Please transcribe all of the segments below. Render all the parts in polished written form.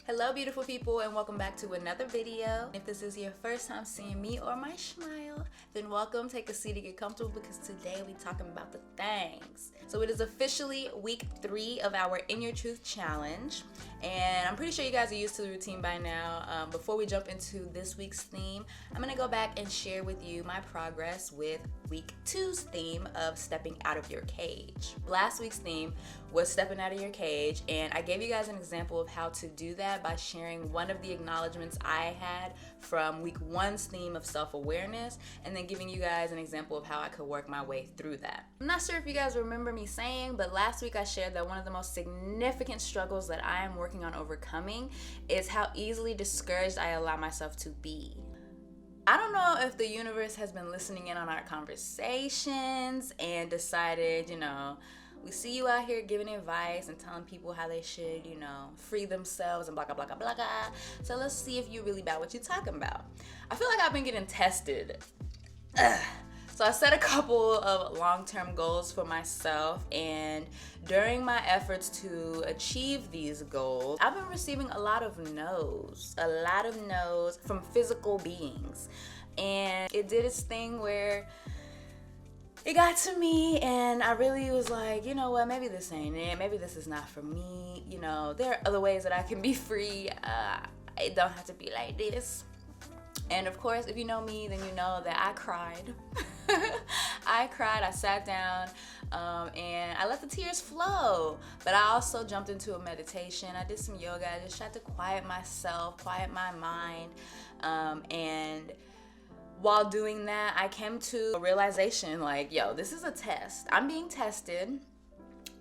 Hello beautiful people, and welcome back to another video. If this is your first time seeing me or my smile, then welcome. Take a seat and get comfortable because today we talking about the things. So it is officially week 3 of our In Your Truth challenge, and I'm pretty sure you guys are used to the routine by now. Before we jump into this week's theme, I'm gonna go back and share with you my progress with week 2's theme of stepping out of your cage. Last week's theme was stepping out of your cage, and I gave you guys an example of how to do that by sharing one of the acknowledgments I had from week 1's theme of self-awareness, and then giving you guys an example of how I could work my way through that. I'm not sure if you guys remember me saying, but last week I shared that one of the most significant struggles that I am working on overcoming is how easily discouraged I allow myself to be. I don't know if the universe has been listening in on our conversations and decided, we see you out here giving advice and telling people how they should, free themselves and blah, blah, blah, blah, blah. So let's see if you really about what you're talking about. I feel like I've been getting tested. So I set a couple of long-term goals for myself, and during my efforts to achieve these goals, I've been receiving a lot of no's from physical beings. And it did its thing where it got to me, and I really was like, you know what, maybe this ain't it. Maybe this is not for me. There are other ways that I can be free. It don't have to be like this. And of course, if you know me, then you know that I cried. I sat down, and I let the tears flow. But I also jumped into a meditation. I did some yoga. I just tried to quiet myself, quiet my mind, and while doing that, I came to a realization like, this is a test. I'm being tested,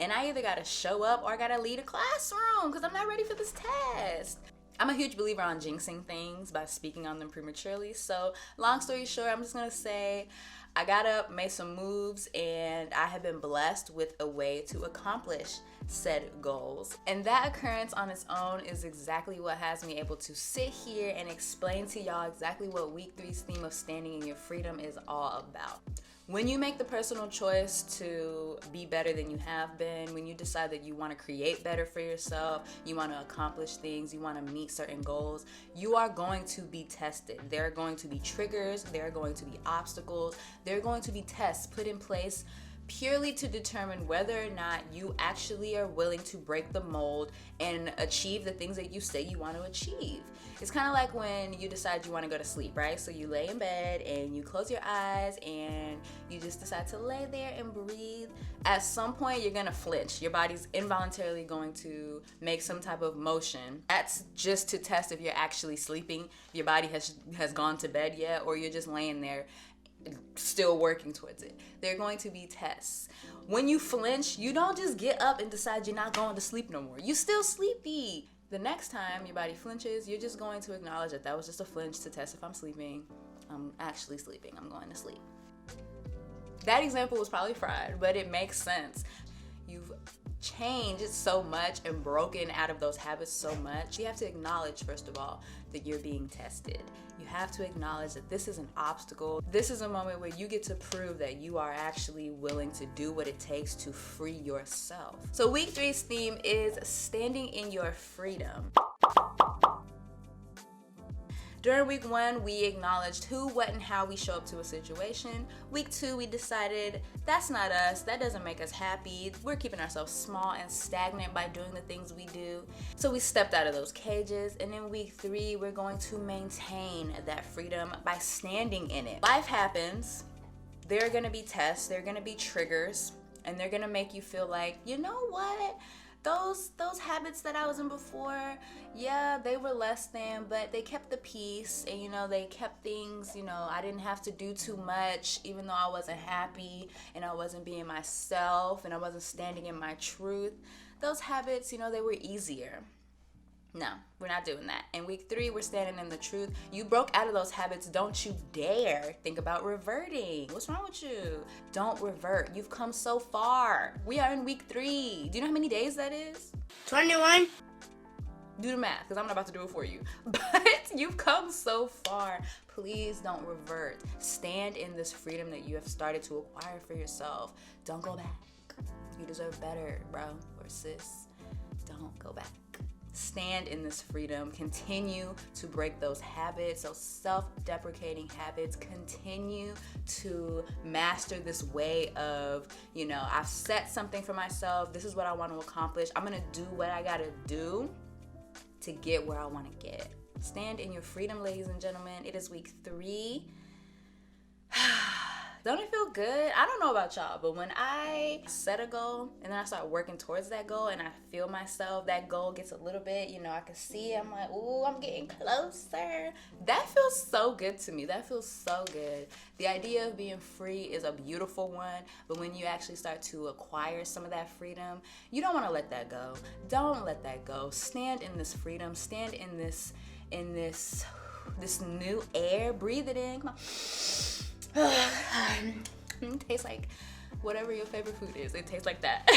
and I either gotta show up or I gotta lead a classroom because I'm not ready for this test. I'm a huge believer on jinxing things by speaking on them prematurely. So long story short, I'm just gonna say I got up, made some moves, and I have been blessed with a way to accomplish said goals. And that occurrence on its own is exactly what has me able to sit here and explain to y'all exactly what week 3's theme of standing in your freedom is all about. When you make the personal choice to be better than you have been, when you decide that you want to create better for yourself, you want to accomplish things, you want to meet certain goals, you are going to be tested. There are going to be triggers, there are going to be obstacles, there are going to be tests put in place purely to determine whether or not you actually are willing to break the mold and achieve the things that you say you want to achieve. It's kind of like when you decide you want to go to sleep, right? So you lay in bed and you close your eyes and you just decide to lay there and breathe. At some point, you're going to flinch. Your body's involuntarily going to make some type of motion. That's just to test if you're actually sleeping, your body has gone to bed yet, or you're just laying there still working towards it. There are going to be tests. When you flinch, you don't just get up and decide you're not going to sleep no more. You're still sleepy. The next time your body flinches, you're just going to acknowledge that was just a flinch to test if I'm sleeping. I'm actually sleeping. I'm going to sleep. That example was probably fried, but it makes sense. You've changed so much and broken out of those habits so much. You have to acknowledge, first of all, that you're being tested. You have to acknowledge that this is an obstacle. This is a moment where you get to prove that you are actually willing to do what it takes to free yourself. So week 3's theme is standing in your freedom. During week 1, we acknowledged who, what, and how we show up to a situation. Week 2, we decided that's not us, that doesn't make us happy. We're keeping ourselves small and stagnant by doing the things we do. So we stepped out of those cages. And in week 3, we're going to maintain that freedom by standing in it. Life happens. There are gonna be tests, there are gonna be triggers, and they're gonna make you feel like, you know what? Those habits that I was in before, yeah, they were less than, but they kept the peace, and they kept things, I didn't have to do too much, even though I wasn't happy and I wasn't being myself and I wasn't standing in my truth. Those habits, they were easier. No, we're not doing that. In week 3, we're standing in the truth. You broke out of those habits. Don't you dare think about reverting. What's wrong with you? Don't revert. You've come so far. We are in week 3. Do you know how many days that is? 21. Do the math, because I'm not about to do it for you. But you've come so far. Please don't revert. Stand in this freedom that you have started to acquire for yourself. Don't go back. You deserve better, bro or sis. Don't go back. stand in this freedom. Continue to break those habits, those self-deprecating habits. Continue to master this way of, I've set something for myself. This is what I want to accomplish. I'm going to do what I got to do to get where I want to get. Stand in your freedom, ladies and gentlemen. It is week 3. Don't it feel good? I don't know about y'all, but when I set a goal and then I start working towards that goal and I feel myself, that goal gets a little bit, I can see it. I'm like, ooh, I'm getting closer. That feels so good to me. That feels so good. The idea of being free is a beautiful one, but when you actually start to acquire some of that freedom, you don't want to let that go. Don't let that go. Stand in this freedom. Stand in this new air. Breathe it in. Come on. It tastes like whatever your favorite food is. It tastes like that.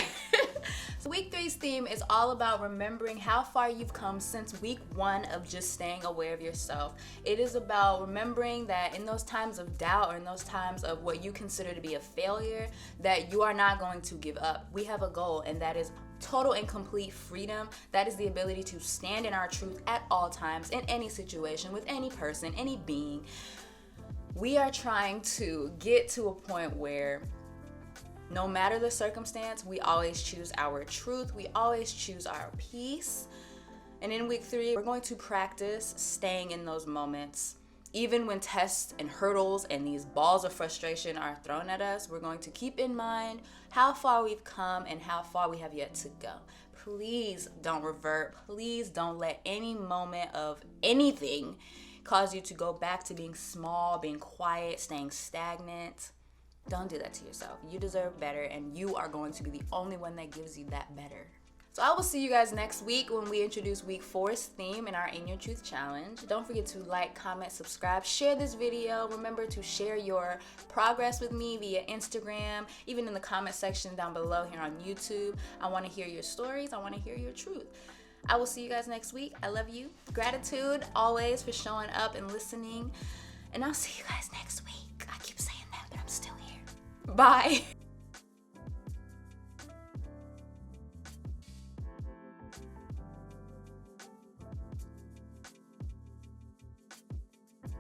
So week 3's theme is all about remembering how far you've come since week 1 of just staying aware of yourself. It is about remembering that in those times of doubt or in those times of what you consider to be a failure, that you are not going to give up. We have a goal, and that is total and complete freedom. That is the ability to stand in our truth at all times, in any situation, with any person, any being. We are trying to get to a point where no matter the circumstance, we always choose our truth. We always choose our peace. And in week 3, we're going to practice staying in those moments. Even when tests and hurdles and these balls of frustration are thrown at us, we're going to keep in mind how far we've come and how far we have yet to go. Please don't revert. Please don't let any moment of anything cause you to go back to being small, being quiet, staying stagnant. Don't do that to yourself. You deserve better, and you are going to be the only one that gives you that better. So I will see you guys next week when we introduce week 4's theme in our In Your Truth Challenge. Don't forget to like, comment, subscribe, share this video. Remember to share your progress with me via Instagram, even in the comment section down below here on YouTube. I want to hear your stories. I want to hear your truth. I will see you guys next week. I love you. Gratitude always for showing up and listening. And I'll see you guys next week. I keep saying that, but I'm still here. Bye.